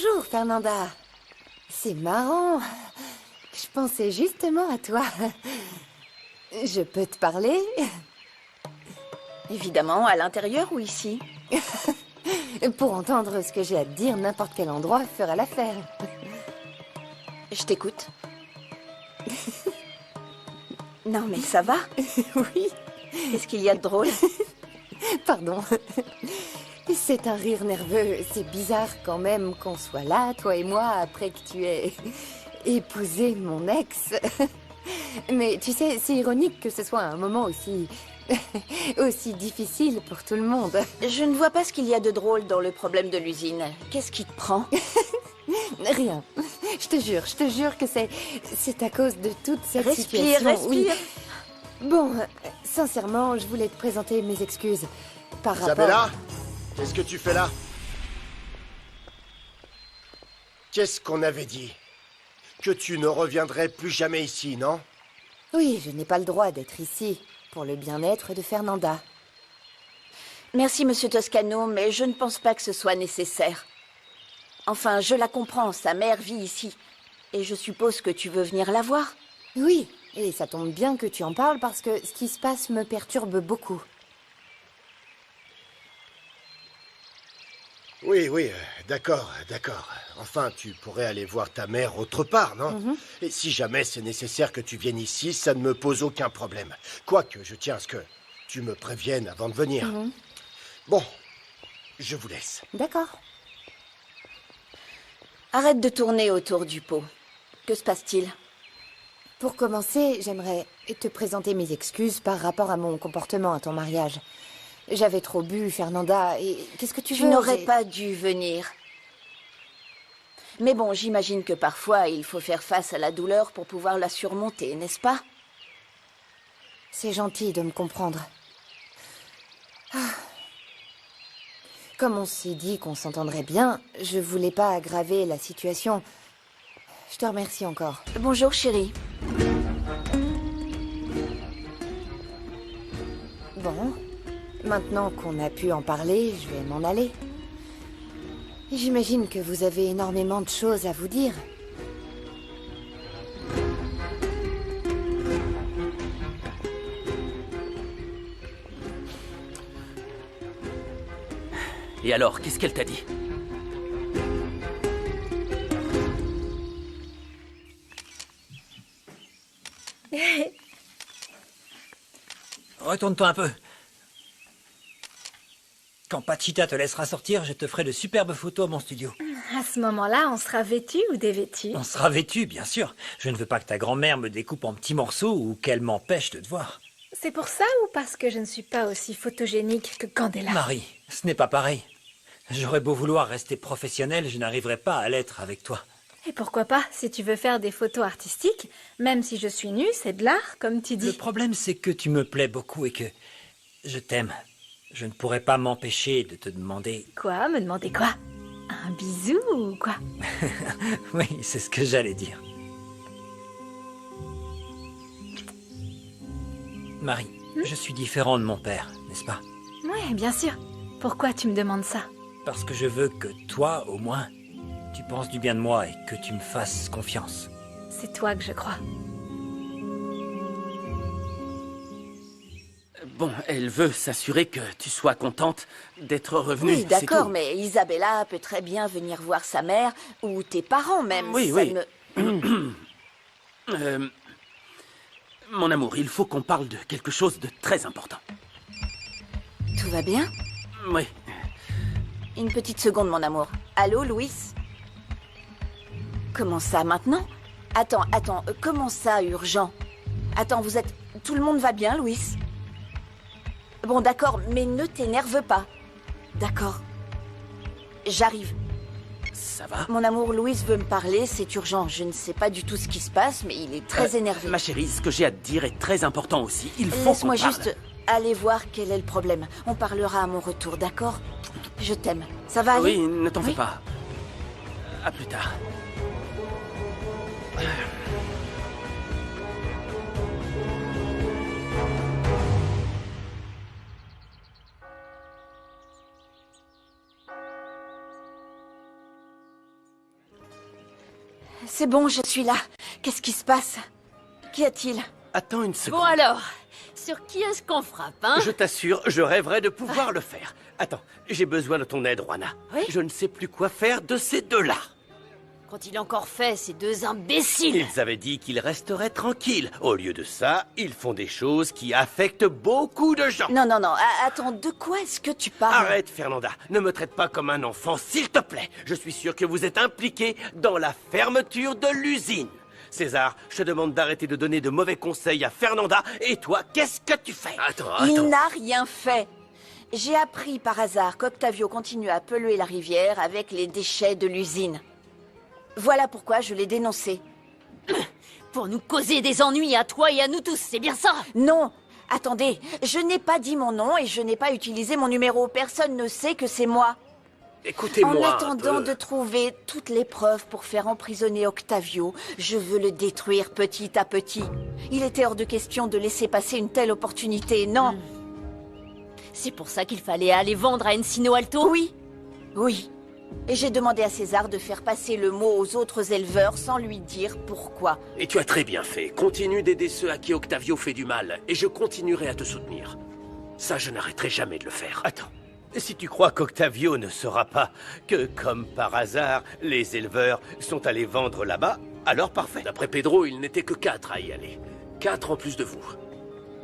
Bonjour, Fernanda. C'est marrant. Je pensais justement à toi. Je peux te parler? Évidemment, à l'intérieur ou ici? Pour entendre ce que j'ai à te dire, n'importe quel endroit fera l'affaire. Je t'écoute. Non, mais ça va? Oui, Qu'est-ce qu'il y a de drôle? pardon. C'est un rire nerveux. C'est bizarre quand même qu'on soit là, toi et moi, après que tu aies épousé mon ex. Mais tu sais, c'est ironique que ce soit un moment aussi difficile pour tout le monde. Je ne vois pas ce qu'il y a de drôle dans le problème de l'usine. Qu'est-ce qui te prend? Rien. Je te jure que c'est à cause de toute cette Respire, situation. Oui. respire. Bon, sincèrement, je voulais te présenter mes excuses par rapport... Isabella, qu'est-ce que tu fais là? Qu'est-ce qu'on avait dit? Que tu ne reviendrais plus jamais ici, non? Oui, je n'ai pas le droit d'être ici pour le bien-être de Fernanda. Merci, monsieur Toscano, mais je ne pense pas que ce soit nécessaire. Enfin, je la comprends, sa mère vit ici. Et je suppose que tu veux venir la voir? Oui, et ça tombe bien que tu en parles parce que ce qui se passe me perturbe beaucoup. Oui, d'accord. Enfin, tu pourrais aller voir ta mère autre part, non? Et si jamais c'est nécessaire que tu viennes ici, ça ne me pose aucun problème. Quoique, je tiens à ce que tu me préviennes avant de venir. Bon, je vous laisse. D'accord. Arrête de tourner autour du pot. Que se passe-t-il? Pour commencer, j'aimerais te présenter mes excuses par rapport à mon comportement à ton mariage. J'avais trop bu, Fernanda, et qu'est-ce que tu veux? Tu n'aurais pas dû venir. Mais bon, j'imagine que parfois, il faut faire face à la douleur pour pouvoir la surmonter, n'est-ce pas? C'est gentil de me comprendre. Comme on s'est dit qu'on s'entendrait bien, je voulais pas aggraver la situation. Je te remercie encore. Bonjour, chérie. Bon, maintenant qu'on a pu en parler, je vais m'en aller. J'imagine que vous avez énormément de choses à vous dire. Et alors, qu'est-ce qu'elle t'a dit? Retourne-toi un peu. Quand Pachita te laissera sortir, je te ferai de superbes photos à mon studio. À ce moment-là, on sera vêtu ou dévêtu? On sera vêtus, bien sûr. Je ne veux pas que ta grand-mère me découpe en petits morceaux ou qu'elle m'empêche de te voir. C'est pour ça ou parce que je ne suis pas aussi photogénique que Candela? Marie, ce n'est pas pareil. J'aurais beau vouloir rester professionnel, je n'arriverai pas à l'être avec toi. Et pourquoi pas, si tu veux faire des photos artistiques, même si je suis nue, c'est de l'art, comme tu dis. Le problème, c'est que tu me plais beaucoup et que je t'aime. Je ne pourrais pas m'empêcher de te demander... Quoi? Me demander quoi? Un bisou ou quoi? Oui, c'est ce que j'allais dire. Marie, je suis différent de mon père, n'est-ce pas? Oui, bien sûr. Pourquoi tu me demandes ça? Parce que je veux que toi, au moins, tu penses du bien de moi et que tu me fasses confiance. C'est toi que je crois. Bon, elle veut s'assurer que tu sois contente d'être revenue. Oui, c'est d'accord, tout. mais Isabella peut très bien venir voir sa mère, ou tes parents même. Oui, ça oui. ne- Mon amour, il faut qu'on parle de quelque chose de très important. Tout va bien? Oui. Une petite seconde, mon amour. Allô, Louis? Comment ça, maintenant? Attends, comment ça, urgent? Attends, vous êtes... Tout le monde va bien, Louis? Bon, d'accord, mais ne t'énerve pas. D'accord. J'arrive. Ça va? Mon amour, Louis veut me parler, c'est urgent. Je ne sais pas du tout ce qui se passe, mais il est très énervé. Ma chérie, ce que j'ai à te dire est très important aussi. Il faut qu'on Laisse-moi parle. juste aller voir quel est le problème. On parlera à mon retour, d'accord? Je t'aime. Ça va aller? Oui, ne t'en fais Oui. pas. À plus tard. C'est bon, je suis là. Qu'est-ce qui se passe? Qu'y a-t-il? Attends une seconde. Bon alors, sur qui est-ce qu'on frappe, hein? Je t'assure, je rêverais de pouvoir le faire. Attends, j'ai besoin de ton aide, Juana. Oui? Je ne sais plus quoi faire de ces deux-là. Qu'ont-ils encore fait, ces deux imbéciles? Ils avaient dit qu'ils resteraient tranquilles. Au lieu de ça, ils font des choses qui affectent beaucoup de gens. Non, non, non. Attends, de quoi est-ce que tu parles? Arrête, Fernanda. Ne me traite pas comme un enfant, s'il te plaît. Je suis sûr que vous êtes impliqué dans la fermeture de l'usine. César, je te demande d'arrêter de donner de mauvais conseils à Fernanda. Et toi, qu'est-ce que tu fais? Attends, Il n'a rien fait. J'ai appris par hasard qu'Octavio continue à polluer la rivière avec les déchets de l'usine. Voilà pourquoi je l'ai dénoncé. Pour nous causer des ennuis à toi et à nous tous, c'est bien ça? Non, attendez, je n'ai pas dit mon nom et je n'ai pas utilisé mon numéro. Personne ne sait que c'est moi. Écoutez-moi En un attendant peu. de trouver toutes les preuves pour faire emprisonner Octavio, je veux le détruire petit à petit. Il était hors de question de laisser passer une telle opportunité, non? C'est pour ça qu'il fallait aller vendre à Encino Alto? Oui, oui. Et j'ai demandé à César de faire passer le mot aux autres éleveurs sans lui dire pourquoi. Et tu as très bien fait. Continue d'aider ceux à qui Octavio fait du mal, et je continuerai à te soutenir. Ça, je n'arrêterai jamais de le faire. Attends, si tu crois qu'Octavio ne saura pas que, comme par hasard, les éleveurs sont allés vendre là-bas, alors parfait. D'après Pedro, il n'était que 4 à y aller. 4 en plus de vous.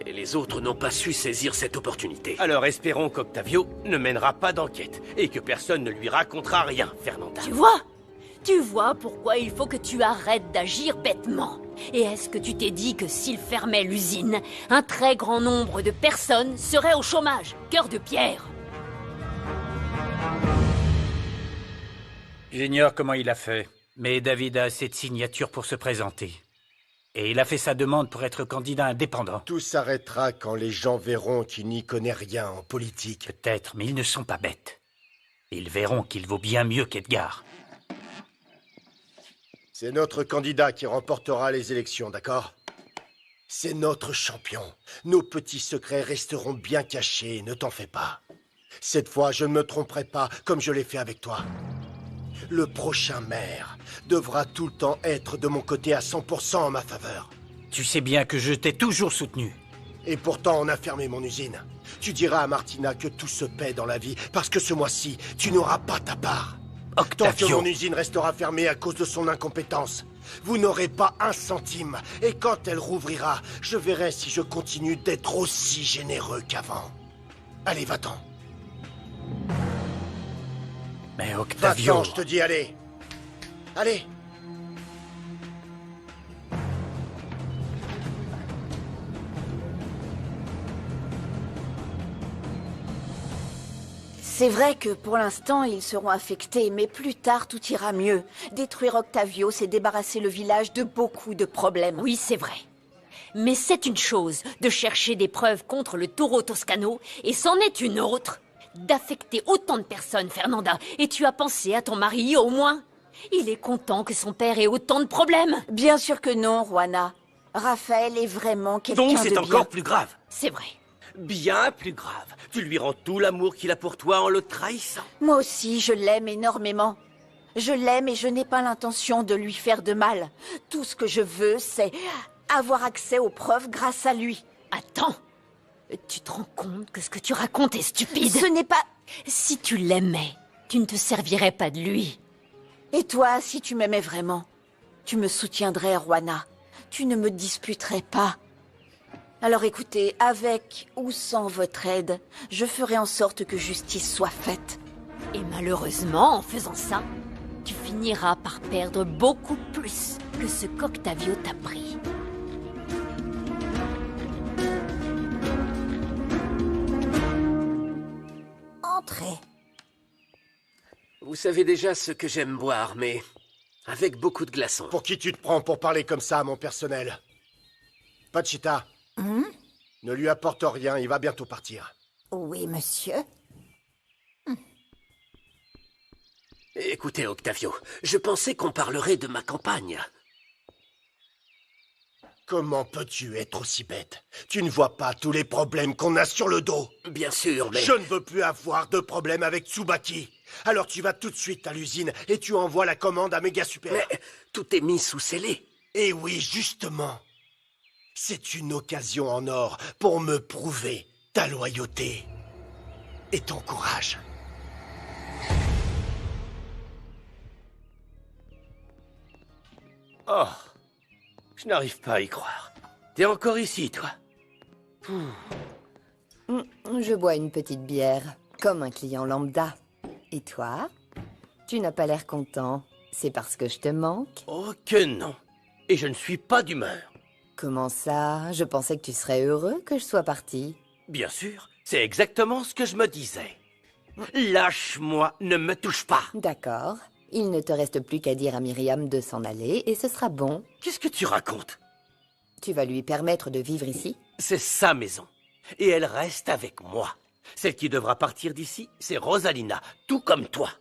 Et les autres n'ont pas su saisir cette opportunité. Alors espérons qu'Octavio ne mènera pas d'enquête et que personne ne lui racontera rien, Fernanda. Tu vois pourquoi il faut que tu arrêtes d'agir bêtement. Et est-ce que tu t'es dit que s'il fermait l'usine, un très grand nombre de personnes seraient au chômage, cœur de pierre? J'ignore comment il a fait, mais David a assez de signatures pour se présenter. Et il a fait sa demande pour être candidat indépendant. Tout s'arrêtera quand les gens verront qu'il n'y connaît rien en politique. Peut-être, mais ils ne sont pas bêtes. Ils verront qu'il vaut bien mieux qu'Edgar. C'est notre candidat qui remportera les élections, d'accord? C'est notre champion. Nos petits secrets resteront bien cachés, ne t'en fais pas. Cette fois, je ne me tromperai pas, comme je l'ai fait avec toi. Le prochain maire devra tout le temps être de mon côté à 100% en ma faveur. Tu sais bien que je t'ai toujours soutenu. Et pourtant, on a fermé mon usine. Tu diras à Martina que tout se paie dans la vie, parce que ce mois-ci, tu n'auras pas ta part. Tant que Octavio, mon usine restera fermée à cause de son incompétence, vous n'aurez pas un centime. Et quand elle rouvrira, je verrai si je continue d'être aussi généreux qu'avant. Allez, va-t'en. mais Octavio... Va-t'en, je te dis, allez. Allez. C'est vrai que pour l'instant, ils seront affectés, mais plus tard, tout ira mieux. Détruire Octavio, c'est débarrasser le village de beaucoup de problèmes. Oui, c'est vrai. Mais c'est une chose de chercher des preuves contre le taureau toscano, et c'en est une autre d'affecter autant de personnes, Fernanda. Et tu as pensé à ton mari, au moins? Il est content que son père ait autant de problèmes. Bien sûr que non, Juana. Raphaël est vraiment quelqu'un de Donc bien. c'est encore plus grave. C'est vrai. Bien plus grave. Tu lui rends tout l'amour qu'il a pour toi en le trahissant. Moi aussi, je l'aime énormément. Je l'aime et je n'ai pas l'intention de lui faire de mal. Tout ce que je veux, c'est avoir accès aux preuves grâce à lui. Attends. Tu te rends compte que ce que tu racontes est stupide? Ce n'est pas... Si tu l'aimais, tu ne te servirais pas de lui. Et toi, si tu m'aimais vraiment, tu me soutiendrais, Juana. Tu ne me disputerais pas. Alors écoutez, avec ou sans votre aide, je ferai en sorte que justice soit faite. Et malheureusement, en faisant ça, tu finiras par perdre beaucoup plus que ce qu'Octavio t'a pris. Entrez. Vous savez déjà ce que j'aime boire, mais avec beaucoup de glaçons. Pour qui tu te prends pour parler comme ça à mon personnel? Pachita, ne lui apporte rien, il va bientôt partir. Oui, monsieur. Écoutez, Octavio, je pensais qu'on parlerait de ma campagne. Comment peux-tu être aussi bête? Tu ne vois pas tous les problèmes qu'on a sur le dos? Bien sûr, mais... Je ne veux plus avoir de problème avec Tsubaki. Alors tu vas tout de suite à l'usine et tu envoies la commande à Méga Super. Mais tout est mis sous scellé. Et oui, justement. C'est une occasion en or pour me prouver ta loyauté et ton courage. Oh, je n'arrive pas à y croire. T'es encore ici, toi? Je bois une petite bière, comme un client lambda. Et toi? Tu n'as pas l'air content. C'est parce que je te manque? Oh que non. Et je ne suis pas d'humeur. Comment ça? Je pensais que tu serais heureux que je sois partie. Bien sûr, c'est exactement ce que je me disais. Lâche-moi, ne me touche pas. D'accord. Il ne te reste plus qu'à dire à Myriam de s'en aller et ce sera bon. Qu'est-ce que tu racontes? Tu vas lui permettre de vivre ici? C'est sa maison. Et elle reste avec moi. Celle qui devra partir d'ici, c'est Rosalina, tout comme toi.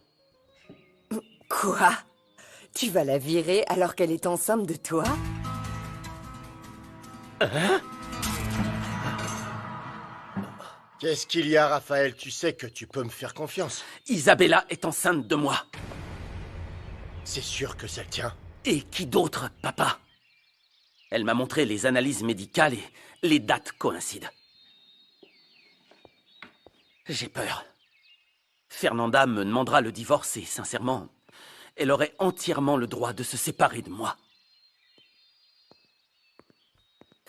Quoi? Tu vas la virer alors qu'elle est enceinte de toi? Hein? Qu'est-ce qu'il y a, Raphaël? Tu sais que tu peux me faire confiance. Isabella est enceinte de moi. C'est sûr que ça le tient. Et qui d'autre, papa? Elle m'a montré les analyses médicales et les dates coïncident. J'ai peur. Fernanda me demandera le divorce et, sincèrement, elle aurait entièrement le droit de se séparer de moi.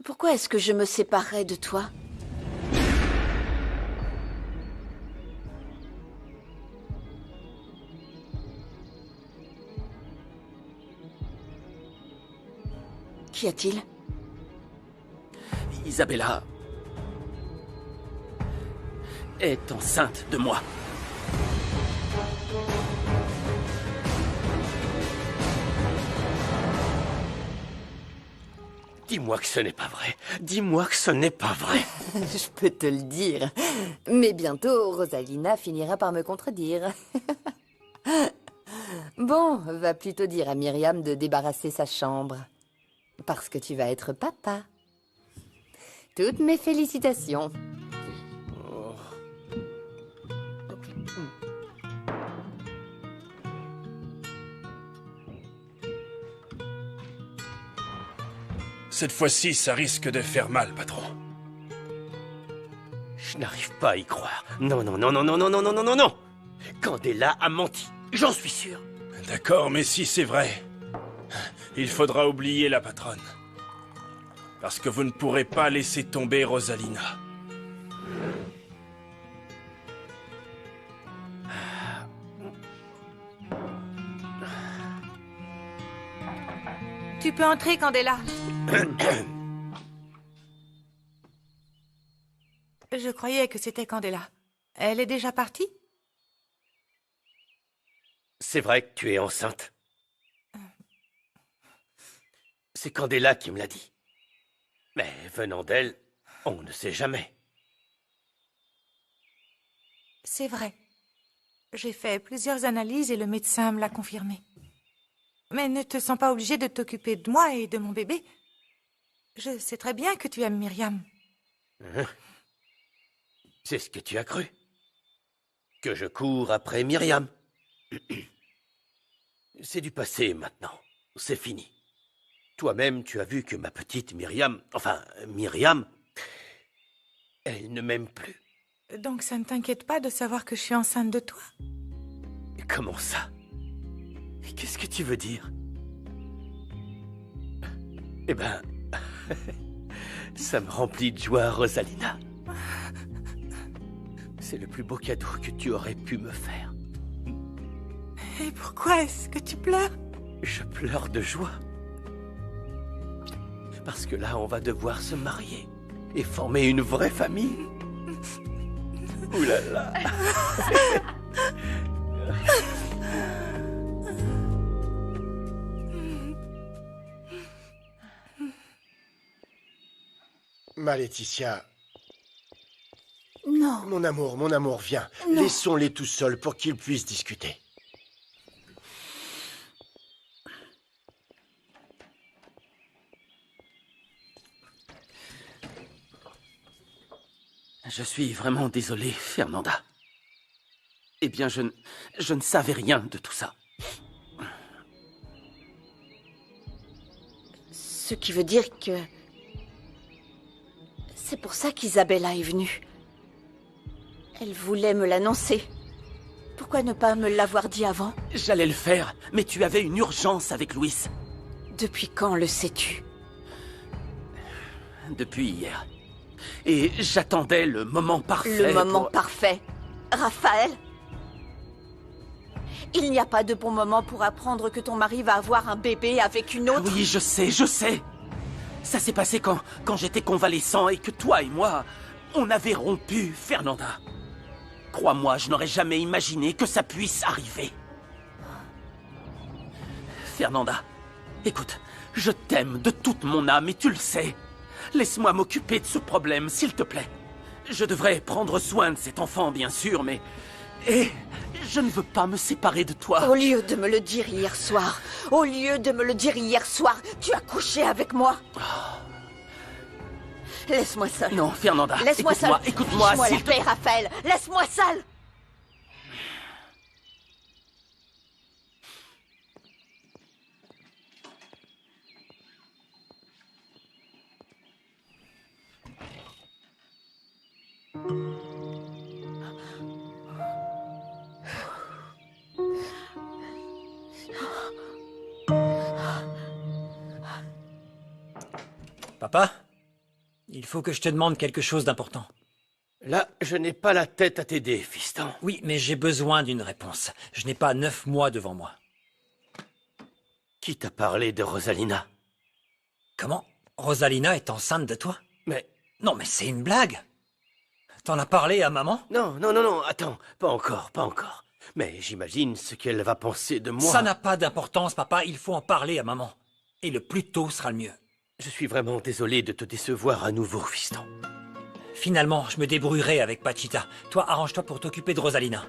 Pourquoi est-ce que je me séparerais de toi? Qu'y a-t-il? Isabella est enceinte de moi. Dis-moi que ce n'est pas vrai. Dis-moi que ce n'est pas vrai. Je peux te le dire. Mais bientôt, Rosalina finira par me contredire. Bon, va plutôt dire à Myriam de débarrasser sa chambre. Parce que tu vas être papa. Toutes mes félicitations. Cette fois-ci, ça risque de faire mal, patron. Je n'arrive pas à y croire. Non, non, non, non, non, non, non, non, non, non, non. Candela a menti. J'en suis sûr. D'accord, mais si c'est vrai, il faudra oublier la patronne. Parce que vous ne pourrez pas laisser tomber Rosalina. Tu peux entrer, Candela. Je croyais que c'était Candela. Elle est déjà partie? C'est vrai que tu es enceinte. C'est Candela qui me l'a dit. Mais venant d'elle, on ne sait jamais. C'est vrai. J'ai fait plusieurs analyses et le médecin me l'a confirmé. Mais ne te sens pas obligé de t'occuper de moi et de mon bébé. Je sais très bien que tu aimes Myriam. Hein? C'est ce que tu as cru. Que je cours après Myriam. C'est du passé maintenant. C'est fini. Toi-même, tu as vu que ma petite Myriam, elle ne m'aime plus. Donc ça ne t'inquiète pas de savoir que je suis enceinte de toi? Comment ça? Qu'est-ce que tu veux dire? Eh ben, ça me remplit de joie, Rosalina. C'est le plus beau cadeau que tu aurais pu me faire. Et pourquoi est-ce que tu pleures? Je pleure de joie. Parce que là, on va devoir se marier et former une vraie famille. Ouh là là. Ma Laetitia. Non. Mon amour, viens. Non. Laissons-les tous seuls pour qu'ils puissent discuter. Je suis vraiment désolé, Fernanda. Eh bien, je ne savais rien de tout ça. Ce qui veut dire que... C'est pour ça qu'Isabella est venue. Elle voulait me l'annoncer. Pourquoi ne pas me l'avoir dit avant? J'allais le faire, mais tu avais une urgence avec Louis. Depuis quand le sais-tu? Depuis hier. Et j'attendais le moment parfait. Le moment parfait. Raphaël? Il n'y a pas de bon moment pour apprendre que ton mari va avoir un bébé avec une autre? Oui, je sais. Ça s'est passé quand j'étais convalescent et que toi et moi, on avait rompu, Fernanda. Crois-moi, je n'aurais jamais imaginé que ça puisse arriver. Fernanda, écoute, je t'aime de toute mon âme et tu le sais. Laisse-moi m'occuper de ce problème, s'il te plaît. Je devrais prendre soin de cet enfant, bien sûr, mais... Et je ne veux pas me séparer de toi. Au lieu de me le dire hier soir, tu as couché avec moi. Laisse-moi seul. Non, Fernanda, laisse-moi seul. Écoute-moi, laisse-moi la paix, Raphaël. Laisse-moi seul. Papa, il faut que je te demande quelque chose d'important. Là, je n'ai pas la tête à t'aider, fiston. Oui, mais j'ai besoin d'une réponse. Je n'ai pas 9 mois devant moi. Qui t'a parlé de Rosalina? Comment? Rosalina est enceinte de toi? Mais... Non, mais c'est une blague. T'en as parlé à maman? Non, attends, pas encore. Mais j'imagine ce qu'elle va penser de moi. Ça n'a pas d'importance, papa, il faut en parler à maman. Et le plus tôt sera le mieux. Je suis vraiment désolé de te décevoir à nouveau, fiston. Finalement, je me débrouillerai avec Pachita. Toi, arrange-toi pour t'occuper de Rosalina.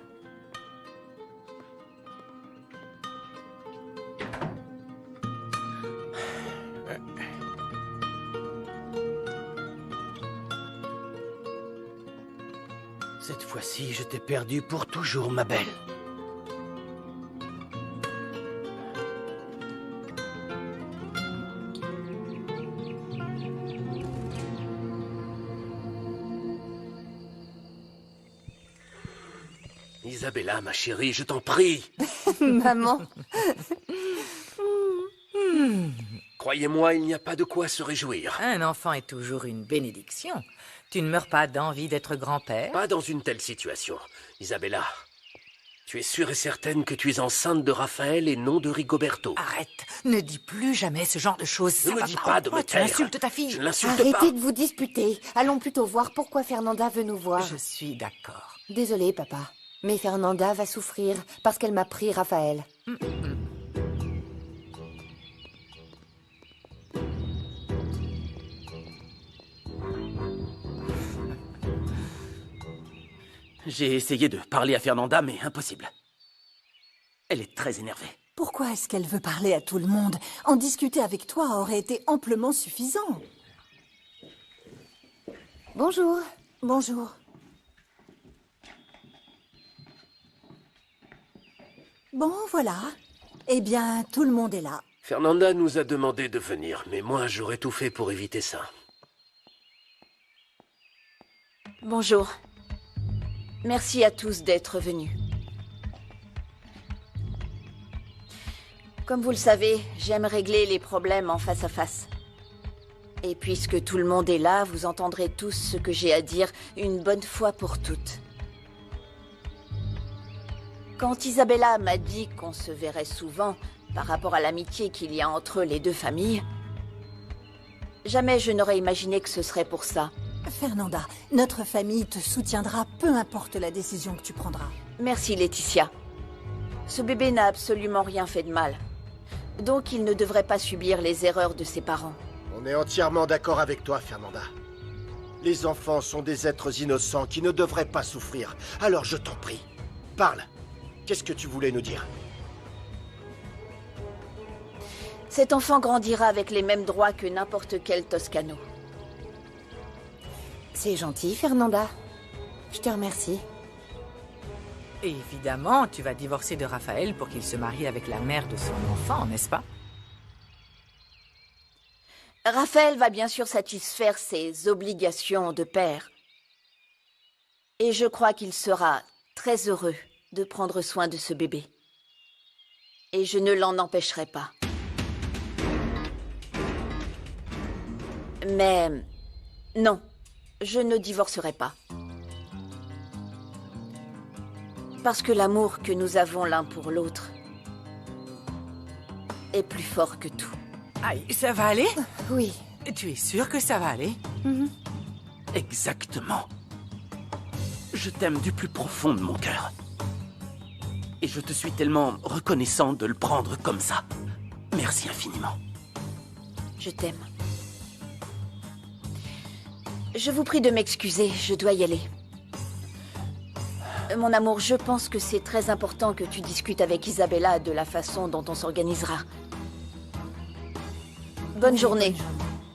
Cette fois-ci, je t'ai perdu pour toujours, ma belle. Isabella, ma chérie, je t'en prie. Maman. Croyez-moi, il n'y a pas de quoi se réjouir. Un enfant est toujours une bénédiction. Tu ne meurs pas d'envie d'être grand-père? Pas dans une telle situation. Isabella, tu es sûre et certaine que tu es enceinte de Raphaël et non de Rigoberto? Arrête, ne dis plus jamais ce genre de choses. Ne me dis pas de me taire. Tu insultes ta fille. Je ne l'insulte pas. Arrêtez de vous disputer. Allons plutôt voir pourquoi Fernanda veut nous voir. Je suis d'accord. Désolée, papa. Mais Fernanda va souffrir parce qu'elle m'a pris Raphaël. J'ai essayé de parler à Fernanda, mais impossible. Elle est très énervée. Pourquoi est-ce qu'elle veut parler à tout le monde? En discuter avec toi aurait été amplement suffisant. Bonjour. Bonjour. Bon, voilà. Eh bien, tout le monde est là. Fernanda nous a demandé de venir, mais moi, j'aurais tout fait pour éviter ça. Bonjour. Merci à tous d'être venus. Comme vous le savez, j'aime régler les problèmes en face à face. Et puisque tout le monde est là, vous entendrez tous ce que j'ai à dire une bonne fois pour toutes. Quand Isabella m'a dit qu'on se verrait souvent par rapport à l'amitié qu'il y a entre les deux familles, jamais je n'aurais imaginé que ce serait pour ça. Fernanda, notre famille te soutiendra peu importe la décision que tu prendras. Merci Laetitia. Ce bébé n'a absolument rien fait de mal. Donc il ne devrait pas subir les erreurs de ses parents. On est entièrement d'accord avec toi, Fernanda. Les enfants sont des êtres innocents qui ne devraient pas souffrir. Alors je t'en prie, parle. Qu'est-ce que tu voulais nous dire? Cet enfant grandira avec les mêmes droits que n'importe quel Toscano. C'est gentil, Fernanda. Je te remercie. Et évidemment, tu vas divorcer de Raphaël pour qu'il se marie avec la mère de son enfant, n'est-ce pas? Raphaël va bien sûr satisfaire ses obligations de père. Et je crois qu'il sera très heureux de prendre soin de ce bébé. Et je ne l'en empêcherai pas. Mais non, je ne divorcerai pas. Parce que l'amour que nous avons l'un pour l'autre est plus fort que tout. Aïe, ça va aller? Oui. Tu es sûre que ça va aller? Exactement. Je t'aime du plus profond de mon cœur. Et je te suis tellement reconnaissant de le prendre comme ça. Merci infiniment. Je t'aime. Je vous prie de m'excuser, je dois y aller. Mon amour, je pense que c'est très important que tu discutes avec Isabella de la façon dont on s'organisera. Bonne journée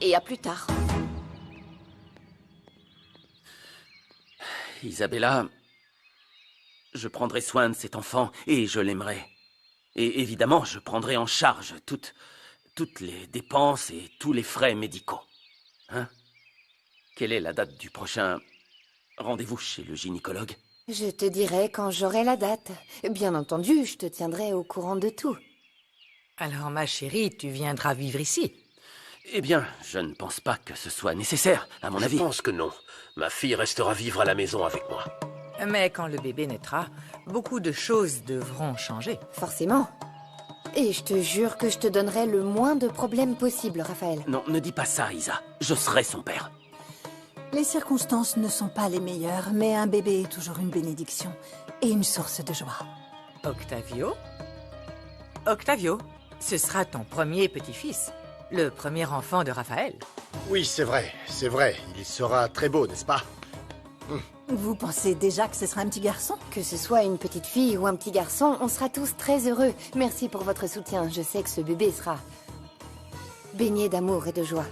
et à plus tard. Isabella, je prendrai soin de cet enfant et je l'aimerai. Et évidemment, je prendrai en charge toutes les dépenses et tous les frais médicaux. Hein? Quelle est la date du prochain rendez-vous chez le gynécologue? Je te dirai quand j'aurai la date. Bien entendu, je te tiendrai au courant de tout. Alors, ma chérie, tu viendras vivre ici? Eh bien, je ne pense pas que ce soit nécessaire, à mon avis. Je pense que non. Ma fille restera vivre à la maison avec moi. Mais quand le bébé naîtra, beaucoup de choses devront changer. Forcément. Et je te jure que je te donnerai le moins de problèmes possible, Raphaël. Non, ne dis pas ça, Isa. Je serai son père. Les circonstances ne sont pas les meilleures, mais un bébé est toujours une bénédiction et une source de joie. Octavio? Octavio, ce sera ton premier petit-fils, le premier enfant de Raphaël. Oui, c'est vrai, c'est vrai. Il sera très beau, n'est-ce pas? Vous pensez déjà que ce sera un petit garçon? Que ce soit une petite fille ou un petit garçon, on sera tous très heureux. Merci pour votre soutien. Je sais que ce bébé sera baigné d'amour et de joie.